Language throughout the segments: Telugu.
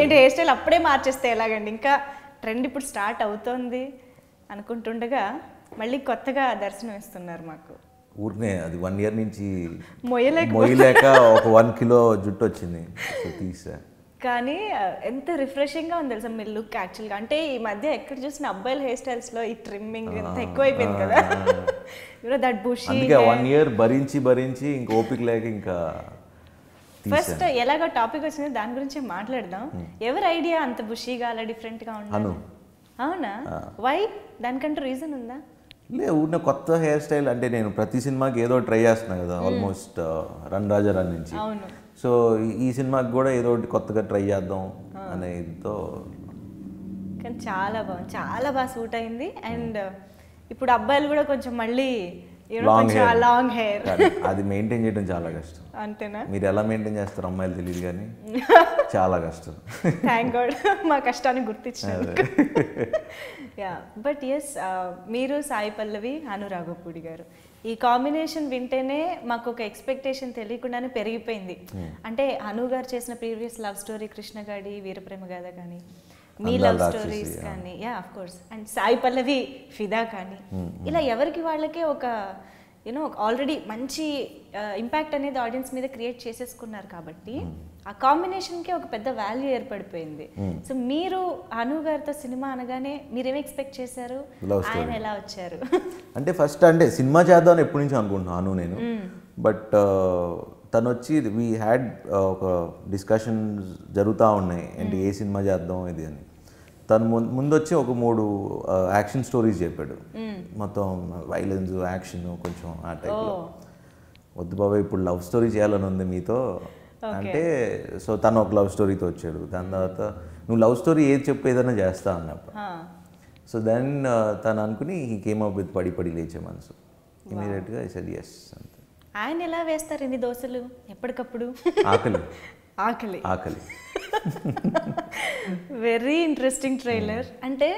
ఏంటి హెయిర్ స్టైల్ అప్పుడే మార్చేస్తే ఎలాగండి? ఇంకా ట్రెండ్ ఇప్పుడు స్టార్ట్ అవుతోంది అనుకుంటుండగా మళ్ళీ కొత్తగా దర్శనం ఇస్తున్నారు మాకు. ఊరినే అది 1 year నుంచి మొయ్యలేక ఒక 1 kilo జుట్టు వచ్చింది, తీసా. కానీ ఎంత రిఫ్రెషింగ్గా ఉంది తెలుసా మీ లుక్ యాక్చువల్గా. అంటే ఈ మధ్య ఎక్కడ చూసిన అబ్బాయిల హెయిర్ స్టైల్స్లో ఈ ట్రిమ్మింగ్ ఎంత ఎక్కువైపోయింది కదా. That bushy. అందుకే 1 year భరించి ఇంక ఓపిక లేక ఇంకా ఫస్ట్ ఎలాగో టాపిక్ వచ్చింది దాని గురించి మాట్లాడదాం. ఎవరి ఐడియా అంత బుషీగా అలా డిఫరెంట్గా ఉండాలి? అవునా? వై? దానికంటూ రీజన్ ఉందా? ఊరిన కొత్త హెయిర్ స్టైల్ అంటే నేను ప్రతి సినిమాకి ఏదో ట్రై చేస్తున్నా కదా, ఆల్మోస్ట్ రన్ రాజా రన్ నుంచి. సో ఈ సినిమాకి కూడా ఏదో ఒకటి కొత్తగా ట్రై చేద్దాం అనేదితో. కానీ చాలా బాగుంది, చాలా బాగా సూట్ అయింది. అండ్ ఇప్పుడు అబ్బాయిలు కూడా కొంచెం మళ్ళీ లాంగ్ హెయిర్ అది మెయింటైన్ చేయడం చాలా కష్టం. అంతేనా? మీరు ఎలా మెయింటైన్ చేస్తారు అమ్మాయిలు తెలియదు కానీ చాలా కష్టం. థ్యాంక్ గాడ్ మా కష్టాన్ని గుర్తించారు. యా, బట్ ఎస్, మీరు సాయి పల్లవి, అను రాఘవపూడి గారు ఈ కాంబినేషన్ వింటేనే మాకు ఒక ఎక్స్పెక్టేషన్ తెలియకుండానే పెరిగిపోయింది. అంటే అను గారు చేసిన previous love story Krishnagadi, Veeraprema Gatha కానీ, మీ లవ్ స్టోరీస్ కానీ, yeah of course, and Sai Pallavi Fidaa కానీ, ఇలా ఎవరికి వాళ్ళకే ఒక యూనో ఆల్రెడీ మంచి ఇంపాక్ట్ అనేది ఆడియన్స్ మీద క్రియేట్ చేసేసుకున్నారు కాబట్టి ఆ కాంబినేషన్కి ఒక పెద్ద వాల్యూ ఏర్పడిపోయింది. సో మీరు అను గారితో సినిమా అనగానే మీరేమి ఎక్స్పెక్ట్ చేశారు? ఆయన ఎలా వచ్చారు? అంటే ఫస్ట్ అంటే సినిమా చేద్దామని ఎప్పటి నుంచి అనుకుంటున్నాను అను నేను. బట్ తను వచ్చి వీ హ్యాడ్ ఒక డిస్కషన్స్ జరుగుతూ ఉన్నాయి, అంటే ఏ సినిమా చేద్దాం ఇది అని. తను ముందు వచ్చి ఒక 3 యాక్షన్ స్టోరీస్ చెప్పాడు, మొత్తం వైలెన్స్ యాక్షన్ కొంచెం ఆ టైప్లో. వద్దు బాబా ఇప్పుడు లవ్ స్టోరీ చేయాలని ఉంది మీతో అంటే, సో తను ఒక లవ్ స్టోరీతో వచ్చాడు. దాని తర్వాత నువ్వు లవ్ స్టోరీ ఏది చెప్పు ఏదైనా చేస్తా అన్నప్పుడు. సో దెన్ తను అనుకుని ఈ కేమ్ అప్ విత్ పడి పడి లేచే మనసు. ఇమీడియట్గా ఐ సెడ్ yes అంతే. ఆయన ఎలా వేస్తారు ఇన్ని దోశలు ఎప్పటికప్పుడు? ఆకలి ఆకలి ఆకలి. Very interesting trailer. అంటే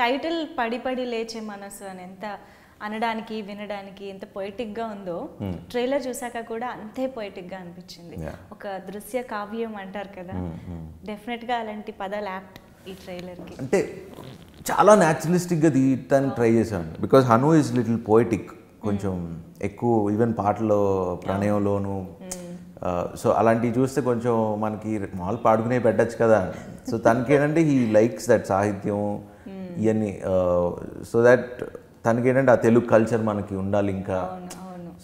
టైటిల్ పడి పడి లేచే మనసు అని ఎంత అనడానికి వినడానికి ఎంత పొయిటిక్గా ఉందో, ట్రైలర్ చూసాక కూడా అంతే పొయిటిక్గా అనిపించింది. ఒక దృశ్య కావ్యం అంటారు కదా, డెఫినెట్గా అలాంటి పదాలు యాప్ట్ ఈ ట్రైలర్కి. అంటే చాలా న్యాచురలిస్టిక్గా తీయటానికి ట్రై చేశాను. Because Hanu is little poetic, కొంచెం ఎక్కువ ఈవెన్ పాటలో ప్రణయంలోను. సో అలాంటివి చూస్తే కొంచెం మనకి మామూలు పాడుకునే పెట్టచ్చు కదా. సో తనకి ఏంటంటే హీ లైక్స్ దట్ సాహిత్యం ఇవన్నీ. సో దట్ తనకి ఏంటంటే ఆ తెలుగు కల్చర్ మనకి ఉండాలి ఇంకా.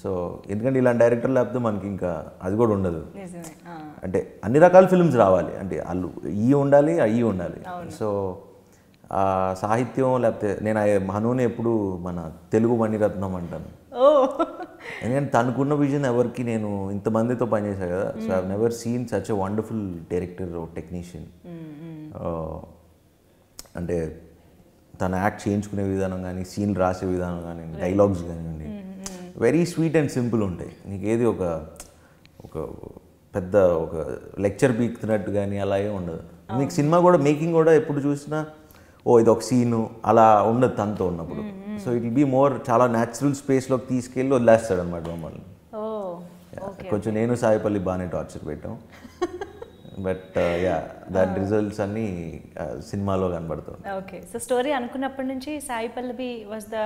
సో ఎందుకంటే ఇలాంటి డైరెక్టర్ లేకపోతే మనకి ఇంకా అది కూడా ఉండదు. అంటే అన్ని రకాల ఫిల్మ్స్ రావాలి, అంటే వాళ్ళు ఈ ఉండాలి అవి ఉండాలి. సో ఆ సాహిత్యం లేకపోతే నేను హనుని ఎప్పుడు మన తెలుగు మణిరత్నం అంటాను. ఎందుకంటే తనకున్న విజన్ ఎవరికి, నేను ఇంతమందితో పనిచేశాను కదా, so I never seen such a wonderful director technician. అంటే తన యాక్ట్ చేయించుకునే విధానం కానీ, సీన్ రాసే విధానం కానీ, డైలాగ్స్ కానివ్వండి, వెరీ స్వీట్ అండ్ సింపుల్ ఉంటాయి. నీకు ఏది ఒక ఒక పెద్ద ఒక లెక్చర్ పీకుతున్నట్టు కానీ అలా ఏమి ఉండదు. నీకు సినిమా కూడా మేకింగ్ కూడా ఎప్పుడు చూసినా ఓ ఇది ఒక సీను అలా ఉండదు తనతో ఉన్నప్పుడు. So it will be more చాలా న్యాచురల్ స్పేస్లోకి తీసుకెళ్ళి వదిలేస్తాడు అనమాట మమ్మల్ని. కొంచెం నేను సాయిపల్లి బాగానే టార్చర్ పెట్టాం, బట్ యా దాని రిజల్ట్స్ అన్నీ సినిమాలో కనబడుతుంది. ఓకే, సో స్టోరీ అనుకున్నప్పటి నుంచి Sai Pallavi was the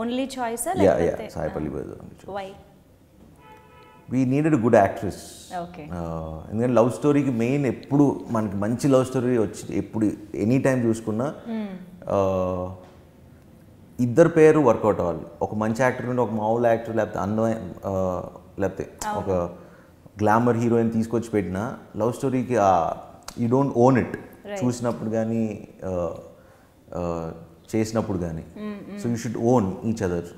only choice? Sai Pallavi was the only choice. Why? We needed good actress. ఎందుకంటే లవ్ స్టోరీకి మెయిన్ ఎప్పుడు మనకి మంచి లవ్ స్టోరీ వచ్చి ఎప్పుడు ఎనీ టైం చూసుకున్నా ఇద్దరు పేరు వర్కౌట్ అవ్వాలి. ఒక మంచి యాక్టర్ నుండి ఒక మామూలు యాక్టర్ లేకపోతే అందమైన లేకపోతే ఒక గ్లామర్ హీరోయిన్ తీసుకొచ్చి పెట్టిన లవ్ స్టోరీకి యూ డోంట్ ఓన్ ఇట్ చూసినప్పుడు కానీ చేసినప్పుడు కానీ. So you should own each other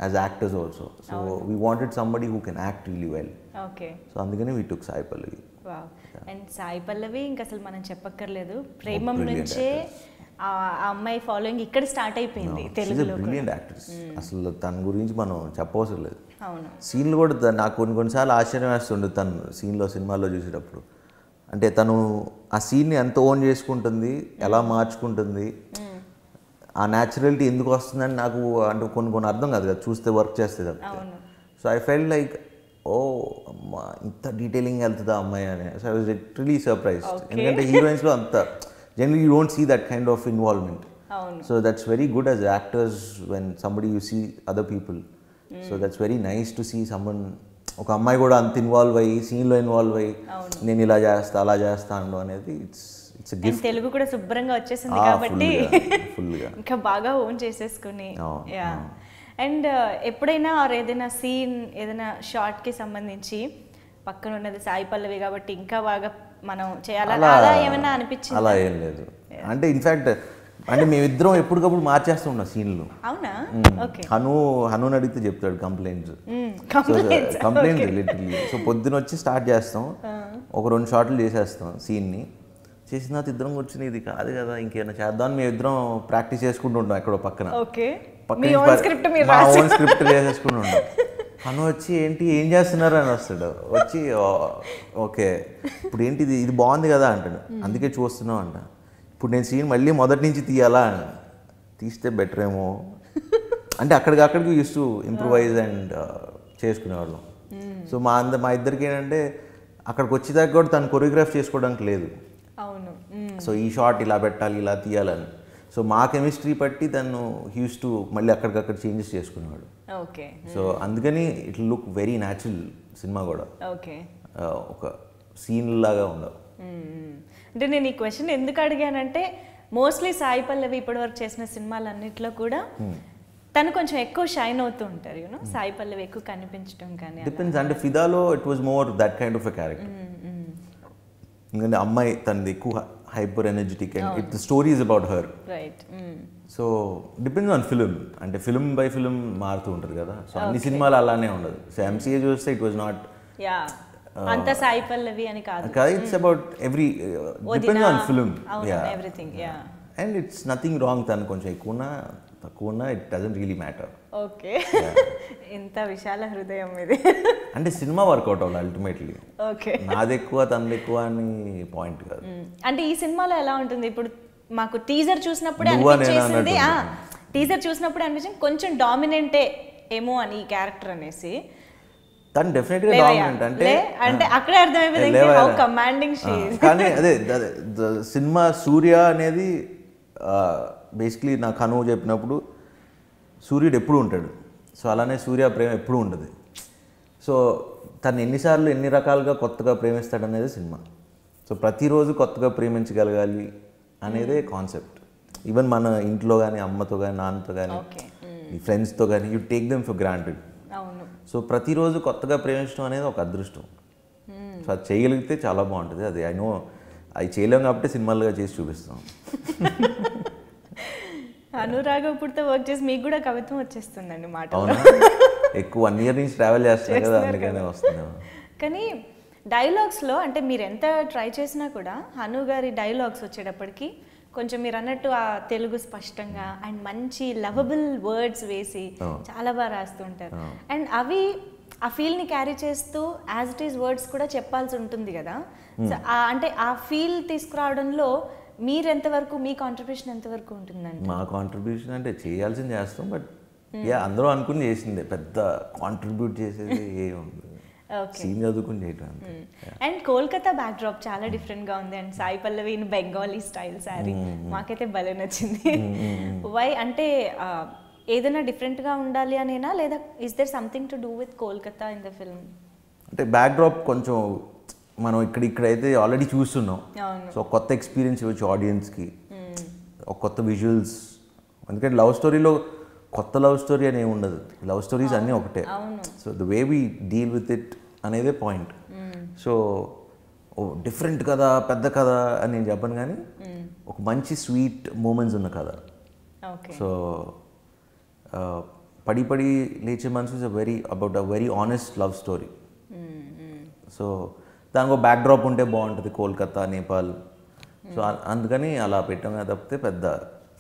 as actors also. So we wanted somebody who can act really well. Okay. So అందుకనే we took Sai Pallavi. Wow. And Sai Pallavi ఇంకా అసలు మనం చెప్పక్కర్లేదు, ప్రేమం నుంచే ఆ అమ్మాయి ఫాలోయింగ్ ఇక్కడ స్టార్ట్ అయిపోయింది తెలుగులో. బ్రిలియంట్ యాక్ట్రెస్, అసలు తన గురించి మనం చెప్పవసరం లేదు. అవును, సీన్లు కూడా నాకు కొన్నిసార్లు ఆశ్చర్యం వేస్తుండే తను సీన్లో సినిమాల్లో చూసేటప్పుడు. అంటే తను ఆ సీన్ని ఎంత ఓన్ చేసుకుంటుంది, ఎలా మార్చుకుంటుంది, ఆ న్యాచురాలిటీ ఎందుకు వస్తుందని నాకు అంటే కొన్ని అర్థం కాదు కదా చూస్తే, వర్క్ చేస్తే తప్పితే. So I felt like oh అమ్మా ఇంత డీటెయిలింగ్ వెళ్తుందా అమ్మాయి అని. So I was literally surprised. ఎందుకంటే హీరోయిన్స్లో అంత generally you don't see that kind of involvement. So that's very good as actors when somebody you see other people. So that's very nice to see someone, ఒక అమ్మాయి కూడా అంత ఇన్వాల్వ్ అయ్యి సీన్లో ఇన్వాల్వ్ అయ్యి నేను ఇలా చేస్తా అలా చేస్తా అనడం అనేది ఇట్స్ గిఫ్ట్. తెలుగు కూడా శుభ్రంగా వచ్చేసింది కాబట్టి ఇంకా బాగా ఓన్ చేసేసుకుని. అండ్ ఎప్పుడైనా ఏదైనా సీన్ ఏదైనా షార్ట్కి సంబంధించి పక్కన ఉన్నది సాయి పల్లవి కాబట్టి ఇంకా బాగా మనం చేయాలా అలా ఏమైనా అనిపించింది? అలా ఏం లేదు. అంటే ఇన్ఫ్యాక్ట్ అంటే మేమిద్దరం ఎప్పటికప్పుడు మార్చేస్తూ ఉన్నాం సీన్లు. అవునా? హనుని అడిగితే చెప్తాడు కంప్లైంట్స్ లిటరలీ. సో పొద్దున వచ్చి స్టార్ట్ చేస్తాం, ఒక 2 షాట్లు చేసేస్తాం సీన్ని. చేసిన తర్వాత ఇద్దరం కూర్చుని ఇది కాదు కదా ఇంకేమైనా చేద్దాం మేము ఇద్దరం ప్రాక్టీస్ చేసుకుంటూ ఉంటాం ఎక్కడో పక్కన. మా ఓన్ స్క్రిప్ట్ చేసేసుకుంటూ ఉంటాం. హను వచ్చి ఏంటి ఏం చేస్తున్నారు అని వస్తాడు. వచ్చి ఓకే ఇప్పుడు ఏంటి ఇది బాగుంది కదా అంటాడు, అందుకే చూస్తున్నాం అంట. ఇప్పుడు నేను సీన్ మళ్ళీ మొదటి నుంచి తీయాలా, తీస్తే బెటర్ ఏమో అంటే అక్కడికి యూస్ టు ఇంప్రూవైజ్ అండ్ చేసుకునేవాళ్ళం. సో మా ఇద్దరికి ఏంటంటే అక్కడికి వచ్చేదాకా కూడా తను కొరియోగ్రాఫ్ చేసుకోవడానికి లేదు. సో ఈ షాట్ ఇలా పెట్టాలి ఇలా తీయాలని. సో మా కెమిస్ట్రీ బట్టి తను యూస్ టు మళ్ళీ అక్కడికక్కడ చేంజెస్ చేసుకునేవాడు. సో అందుకని it look very natural cinema కూడా, ఒక సీన్ లాగా ఉండవు. అంటే నేను ఈ క్వశ్చన్ ఎందుకు అడిగానంటే మోస్ట్లీ సాయి పల్లవి ఇప్పటివరకు చేసిన సినిమాలన్నింటిలో కూడా తను కొంచెం ఎక్కువ షైన్ అవుతూ ఉంటారు. యూనో సాయి పల్లవి ఎక్కువ కనిపించడం కానీ డిపెండ్స్. అంటే ఫిదాలో it was more that kind of a character. ఎందుకంటే అమ్మాయి తనది ఎక్కువ hyper energetic and it the story is about her. So depends on film. అంటే ఫిలిం బై ఫిలిం మారుతూ ఉంటుంది కదా. సో అన్ని సినిమాలు అలానే ఉండదు. సో ఎంసీఏ చూస్తే ఇట్ వాజ్ నాట్ అంత సాయి పల్లవి అని కాదు. It's about every depends on film. And it's nothing wrong. తను కొంచెం ఎక్కువనా తక్కువనా it doesn't really matter. Okay, ఇంత విశాల హృదయం ఇది. అంటే సినిమా వర్కౌట్ అవ్వాలి అల్టిమేట్లీ. ఓకే, నాది ఎక్కువ తనది ఎక్కువ అని పాయింట్ కాదు. అంటే ఈ సినిమాలో ఎలా ఉంటుంది ఇప్పుడు మాకు టీజర్ చూసినప్పుడే అనిపించేసింది, టీజర్ చూసినప్పుడే అనిపించింది కొంచెం డామినెంటే ఏమో అని ఈ క్యారెక్టర్ అనేసి. తను డెఫినెట్గా డామినెంట్ అంటే అక్కడే అర్థమైపోయింది హౌ కమాండింగ్ షీ ఇస్. కానీ అదే సినిమా సూర్య అనేది బేసిక్లీ నాకు హను చెప్పినప్పుడు సూర్యుడు ఎప్పుడు ఉంటాడు. సో అలానే సూర్య ప్రేమ ఎప్పుడు ఉండదు. సో తను ఎన్నిసార్లు ఎన్ని రకాలుగా కొత్తగా ప్రేమిస్తాడు అనేది సినిమా. సో ప్రతిరోజు కొత్తగా ప్రేమించగలగాలి అనేదే కాన్సెప్ట్. ఈవెన్ మన ఇంట్లో కానీ అమ్మతో కానీ నాన్నతో కానీ ఈ ఫ్రెండ్స్తో కానీ you take them for granted. So ప్రతిరోజు కొత్తగా ప్రేమించడం అనేది ఒక అదృష్టం. సో అది చేయగలిగితే చాలా బాగుంటుంది. అది ఐ నో అది చేయలేము కాబట్టి సినిమాలుగా చేసి చూపిస్తాం. అనురాగపుడితో వర్క్ చేసి మీకు కూడా కవిత్వం వచ్చేస్తుందండి మాట. ఎక్కువ 1 year నుంచి ట్రావెల్ చేస్తాను కదా, అందుకనే వస్తుంది. కానీ డైలాగ్స్లో అంటే మీరు ఎంత ట్రై చేసినా కూడా హను గారి డైలాగ్స్ వచ్చేటప్పటికి కొంచెం మీరు అన్నట్టు ఆ తెలుగు స్పష్టంగా అండ్ మంచి లవబుల్ వర్డ్స్ వేసి చాలా బాగా రాస్తుంటారు. అండ్ అవి ఆ ఫీల్ని క్యారీ చేస్తూ యాజ్ ఇట్ ఈస్ వర్డ్స్ కూడా చెప్పాల్సి ఉంటుంది కదా. అంటే ఆ ఫీల్ తీసుకురావడంలో మీరు ఎంతవరకు మీ కాంట్రిబ్యూషన్ ఎంతవరకు ఉంటుందండి? మా కాంట్రిబ్యూషన్ అంటే చేయాల్సింది చేస్తాం. బట్ అందరూ అనుకుని చేసిందే, పెద్ద కాంట్రిబ్యూట్ చేసేది ఏముంది, సీన్ చదువుకుని చేయటం. అండ్ కోల్కతా బ్యాక్ డ్రాప్ చాలా డిఫరెంట్గా ఉంది. And Sai Pallavi in Bengali style sari మాకైతే భలే నచ్చింది. వై అంటే ఏదైనా డిఫరెంట్గా ఉండాలి అనేనా, లేదా is there something to do with Kolkata in the film? అంటే బ్యాక్ డ్రాప్ కొంచెం మనం ఇక్కడైతే ఆల్రెడీ చూస్తున్నాం. సో కొత్త ఎక్స్పీరియన్స్ ఇవ్వచ్చు ఆడియన్స్కి, ఒక కొత్త విజువల్స్. ఎందుకంటే లవ్ స్టోరీలో కొత్త లవ్ స్టోరీ అని ఏమి ఉండదు. లవ్ స్టోరీస్ అన్నీ ఒకటే. So the way we deal with it అనేదే పాయింట్. సో డిఫరెంట్ కదా, పెద్ద కథ అని నేను చెప్పను, కానీ ఒక మంచి స్వీట్ మూమెంట్స్ ఉన్న కథ. సో పడి పడి లేచే మనసు is about a very honest love story. So దానికి ఒక బ్యాక్ డ్రాప్ ఉంటే బాగుంటుంది, కోల్కతా, నేపాల్. సో అందుకని అలా పెట్టామే తప్పితే పెద్ద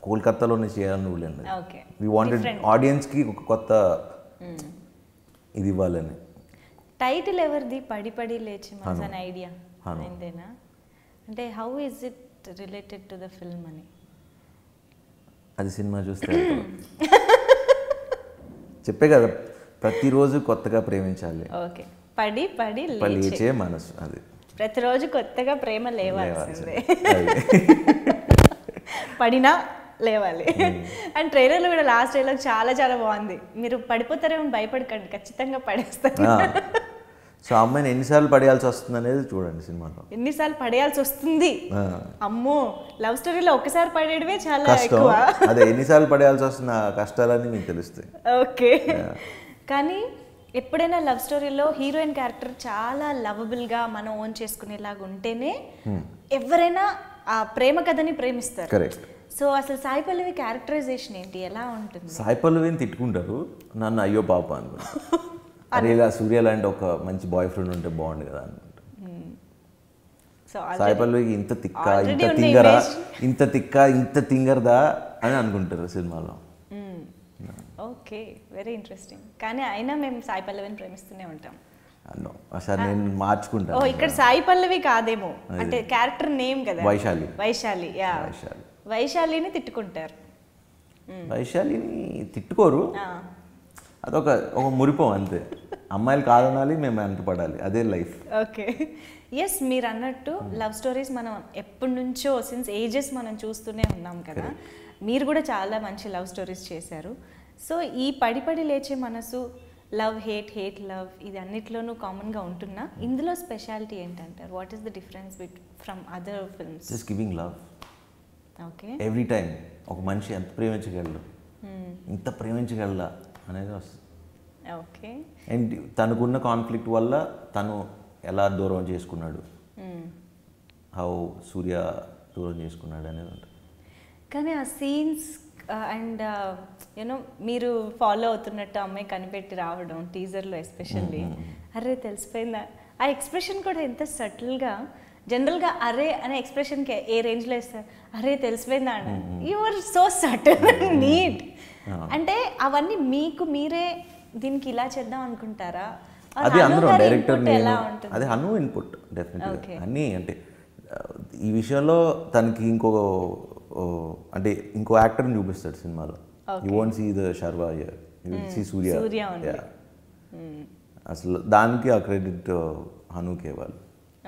కోల్కతాలోనే చేయాలని రూల్ అండి. వీ వాంటెడ్ ఆడియన్స్కి ఒక కొత్త ఇది ఇవ్వాలని. టైటిల్ ఎవరిది? పడి పడి లేచి మనసు అనే ఐడియా అయిందేనా? అంటే how is it related to the film అని? అది సినిమా చూస్తే చెప్పే కదా, ప్రతిరోజు కొత్తగా ప్రేమించాలి. ఓకే, పడి పడి లేచే మనసు అది ప్రతిరోజు కొత్తగా ప్రేమ లేవాల్సిందే పడినా లేవాలి. అండ్ ట్రైలర్లో కూడా లాస్ట్ డైలాగ్ చాలా చాలా బాగుంది. మీరు పడిపోతారేమో భయపడకండి, ఖచ్చితంగా పడేస్తారు. సో అమ్మాయిని ఎన్నిసార్లు పడేయాల్సి వస్తుంది అనేది చూడండి సినిమాలో. ఎన్నిసార్లు పడేయాల్సి వస్తుంది, అమ్మో లవ్ స్టోరీలో ఒక్కసారి పడేయడమే చాలా కష్టం. ఎక్కువ. అదే ఎన్నిసార్లు పడేయాల్సి వస్తుంది ఆ కష్టాలన్నీ మీకు తెలుస్తాయి. ఓకే, కానీ ఎప్పుడైనా లవ్ స్టోరీలో హీరోయిన్ క్యారెక్టర్ చాలా లవబుల్గా మనం ఓన్ చేసుకునేలాగా ఉంటేనే ఎవరైనా ఆ ప్రేమ కథని ప్రేమిస్తారు. కరెక్ట్. సో అసలు సాయి పల్లవి క్యారెక్టరైజేషన్ ఏంటి, ఎలా ఉంటుంది? సాయి పల్లవిని తిట్టుకుంటారు, నన్ను అయ్యో పాప అనుకుంటా. అరే ఇలా సూర్య లాంటి ఒక మంచి బాయ్ ఫ్రెండ్ ఉంటే బాగుండు కదా అనుకుంటా. సాయి పల్లవికి ఇంత తిక్క, ఇంత తింగరా, ఇంత తిక్క, ఇంత తింగరదా అని అనుకుంటారు సినిమాలో. Okay, very interesting. కానీ అయినా మేము సాయి పల్లవిని ప్రేమిస్తూనే ఉంటాం. అసలు నేను మార్చుకుంటాను. ఓ ఇక్కడ సాయి పల్లవి కాదేమో, అంటే క్యారెక్టర్ నేమ్ కదా వైశాలి. వైశాలి, యా వైశాలిని తిట్టుకుంటారు. వైశాలిని తిట్టుకోరు, అదొక మురిపం అంతే. అమ్మాయిలు కాదనాలి, మేము వెంట పడాలి, అదే లైఫ్. ఓకే, ఎస్ మీరు అన్నట్టు లవ్ స్టోరీస్ మనం ఎప్పటి నుంచో సిన్స్ ఏజెస్ మనం చూస్తూనే ఉన్నాం కదా. మీరు కూడా చాలా మంచి లవ్ స్టోరీస్ చేశారు. సో ఈ పడి పడి లేచే మనసు, లవ్ హేట్, హేట్ లవ్, ఇది అన్నిట్లోనూ కామన్గా ఉంటున్నా ఇందులో స్పెషాలిటీ ఏంటంటారు? What is the difference from other films? Just giving love. Okay, every time ఒక మనిషి ఎంత ప్రేమించగలడు, ఇంత ప్రేమించగలరా అనేది వస్తుంది. ఓకే, అండ్ తనకున్న కాన్ఫ్లిక్ట్ వల్ల తను ఎలా దూరం చేసుకున్నాడు, హౌ సూర్య దూరం చేసుకున్నాడు అనేది ఉంటుంది. కానీ ఆ సీన్స్ అండ్ యూనో మీరు ఫాలో అవుతున్నట్టు అమ్మాయి కనిపెట్టి రావడం టీజర్లో ఎస్పెషల్లీ, అరే తెలిసిపోయిందా, ఆ ఎక్స్ప్రెషన్ కూడా ఎంత సటిల్గా. జనరల్గా అరే అనే ఎక్స్ప్రెషన్కి ఏ రేంజ్లో ఇస్తారు, అరే తెలిసిపోయిందా అండి, you are so subtle neat. అంటే అవన్నీ మీకు మీరే దీనికి ఇలా చేద్దాం అనుకుంటారా? అది అందరూ డైరెక్టర్, అది హను ఇన్పుట్ డెఫినెట్గా. అన్నీ అంటే ఈ విషయంలో తనకి అంటే ఇంకో యాక్టర్ని చూపిస్తాడు సినిమాలో. You won't see the Sharwa here, you will see Surya. అసలు దానికి ఆ క్రెడిట్ హనుకే ఇవ్వాలి.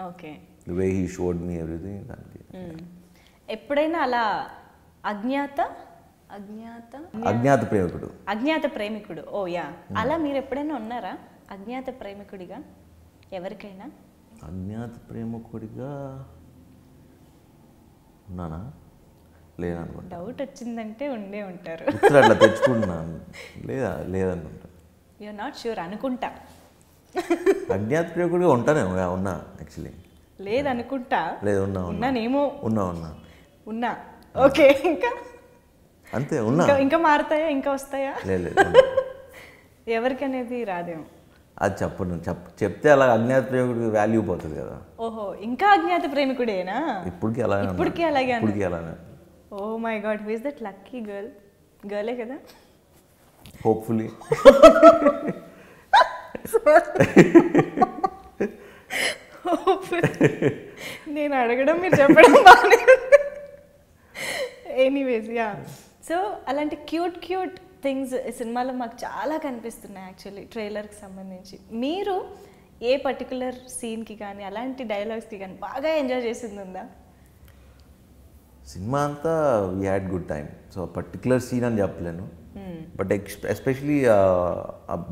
Okay, the way he showed me everything దానికి. ఎప్పుడైనా అలా అజ్ఞాత ప్రేమికుడు ఓ యా, అలా మీరు ఎప్పుడైనా ఉన్నారా అజ్ఞాత ప్రేమికుడిగా? ఎవరికైనా అజ్ఞాత ప్రేమికుడిగా ఉన్నానా? లేదనుకుంటా. డౌట్ వచ్చిందంటే ఉండే ఉంటారు. అట్లా తెచ్చుకుంటున్నాను. లేదనుకుంటా. యు ఆర్ నాట్ ష్యూర్ అనుకుంటా. అజ్ఞాత ప్రేమికుడిగా ఉంటానే ఉన్నా యాక్చువల్లీ. లేదనుకుంటా. లేదు ఉన్నానేమో. ఉన్నా. ఓకే, ఇంకా అంతే ఉన్నా. ఇంకా మారుతాయా, ఇంకా వస్తాయా? లేదు, ఎవరికి అనేది రాదేమో. అది చెప్తే అలా అజ్ఞాత ప్రేమికుడికి వాల్యూ పోతుంది కదా. ఓహో, ఇంకా అజ్ఞాత ప్రేమికుడేనా? ఇప్పటికీ అలాగే. Oh my god, who is that lucky గర్లే కదా? హోప్ఫుల్లీ. నేను అడగడం మీరు చెప్పడం బాగానే. Anyways, yeah. సో అలాంటి క్యూట్ థింగ్స్ సినిమాలో మాకు చాలా కనిపిస్తున్నాయి యాక్చువల్లీ ట్రైలర్కి సంబంధించి. మీరు ఏ పర్టికులర్ సీన్కి కానీ అలాంటి డైలాగ్స్కి కానీ బాగా ఎంజాయ్ చేసింది ఉందా? సినిమా అంతా we had good time. So particular scene అని చెప్పలేను, బట్ ఎస్పెషలీ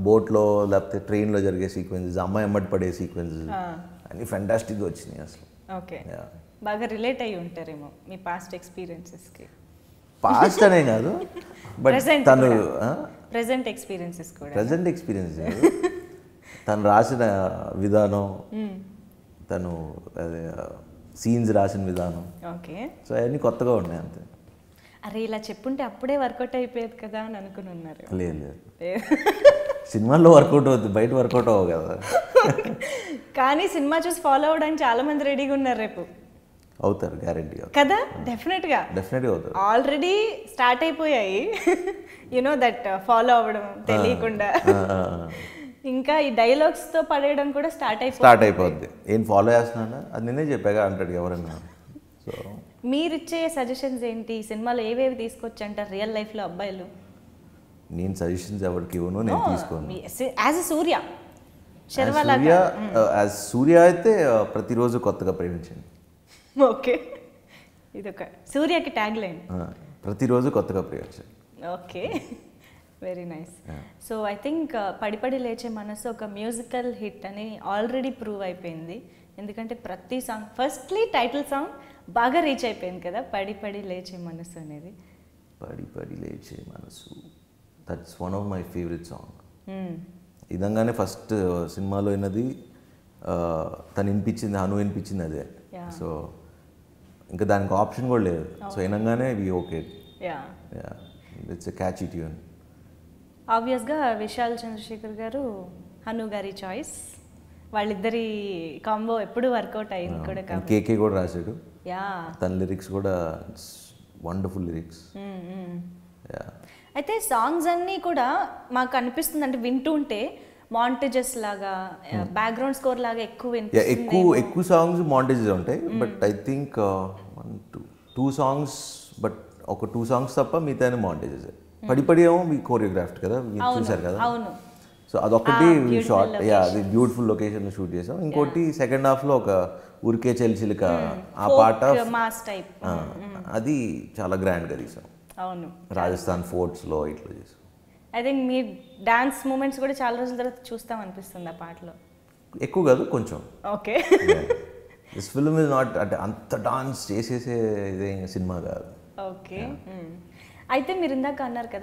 బోట్లో లేకపోతే ట్రైన్లో జరిగే సీక్వెన్సెస్, అమ్మాయి అమ్మటి పడే సీక్వెన్సెస్ అన్నీ ఫెంటాస్టిక్గా వచ్చినాయి అసలు. ఓకే, బాగా రిలేట్ అయ్యి ఉంటారేమో మీ పాస్ట్ ఎక్స్పీరియన్సెస్కి. పాస్ట్ అనే కాదు, బట్ తను ప్రెజెంట్ ఎక్స్పీరియన్సెస్ తను రాసిన విధానం, తను అదే సీన్స్ రాసిన విధానం, ఓకే, సో అవన్నీ కొత్తగా ఉన్నాయి అంతే. అరే ఇలా చెప్పుంటే అప్పుడే వర్కౌట్ అయిపోయేది కదా అని అనుకుని ఉన్నారు. లేదు, సినిమాల్లో వర్కౌట్ అవుతుంది, బయట వర్కౌట్ అవ్వవు కదా. కానీ సినిమా చూసి ఫాలో అవ్వడానికి చాలా మంది రెడీగా ఉన్నారు. రేపు అవుతారు గ్యారెంటీ కదా? డెఫినెట్గా అవుతారు. ఆల్రెడీ స్టార్ట్ అయిపోయాయి యునో దట్ ఫాలో అవ్వడం తెలియకుండా. ఇంకా ఈ డైలాగ్స్తో పడేయడం కూడా స్టార్ట్ అయిపోద్ది. ఏం ఫాలో చేస్తున్నా అది నేనే చెప్పాగా అంటాడు ఎవరన్నా. సో మీరిచ్చే సజెషన్స్ ఏంటి? సినిమాలో ఏవేవి తీసుకొచ్చి అంటారు రియల్ లైఫ్లో అబ్బాయిలు? నేను సజెషన్స్ ఎవరికి ఇవ్వను, నేను తీసుకోను. As a Surya Surya as సూర్య అయితే ప్రతిరోజు కొత్తగా ప్రేమించండి. ఓకే, ఇదొక సూర్యకి ట్యాగ్ లైన్. ప్రతిరోజు కొత్తగా ప్రేమించండి. Okay, very nice. So I think పడి పడి లేచే మనసు ఒక మ్యూజికల్ హిట్ అని ఆల్రెడీ ప్రూవ్ అయిపోయింది. ఎందుకంటే ప్రతి సాంగ్, ఫస్ట్లీ టైటిల్ సాంగ్ బాగా రీచ్ అయిపోయింది కదా, పడి పడి లేచే మనసు అనేది. పడి పడి లేచే మనసు, that's one of my favourite song. ఇదంగానే ఫస్ట్ సినిమాలో అయినది, తను వినిపించింది, అను వినిపించింది అదే. సో ఇంకా దానికి ఆప్షన్ కూడా లేదు. సో వినంగానే we okay, it's a catchy tune. Obviously Vishal Chandrasekhar గారు అను గారి చాయిస్, వాళ్ళిద్దరి కాంబో ఎప్పుడు వర్కౌట్ అయింది కూడా. కేకే కూడా రాశాడు, తన లిరిక్స్ కూడా వండర్ఫుల్ లిరిక్స్. అయితే సాంగ్స్ అన్నీ కూడా మాకు అనిపిస్తుంది, అంటే వింటూ ఉంటే మాంటేజెస్ లాగా, బ్యాక్గ్రౌండ్ స్కోర్ లాగా ఎక్కువ సాంగ్స్ మాంటేజెస్ ఉంటాయి. But I think 2 songs, but ఒక 2 సాంగ్స్ తప్ప మిగతా మాంటేజెస్. పడి పడి ఏమో మీ కోరియోగ్రాఫ్ట్ కదా, మీరు చూసారు కదా. సో అదొకటి షార్ట్, అది బ్యూటిఫుల్ లొకేషన్లో షూట్ చేసాం. ఇంకోటి సెకండ్ హాఫ్లో ఒక ఉరికే చెల్చిలిక ఆ పాట, అది చాలా గ్రాండ్గా తీసాం. అవును, రాజస్థాన్ ఫోర్ట్స్లో ఇట్లా చేసాం. ఐ థింక్ మీ డాన్స్ మూమెంట్స్ కూడా చాలా రోజుల తర్వాత చూస్తాం అనిపిస్తుంది ఆ పాటలో. ఎక్కువ కాదు, కొంచెం. Okay, this film is not అంటే అంత డాన్స్ చేసేసే ఇదే సినిమా కాదు. ఓకే, అయితే మీరు ఇందాక అన్నారు కదా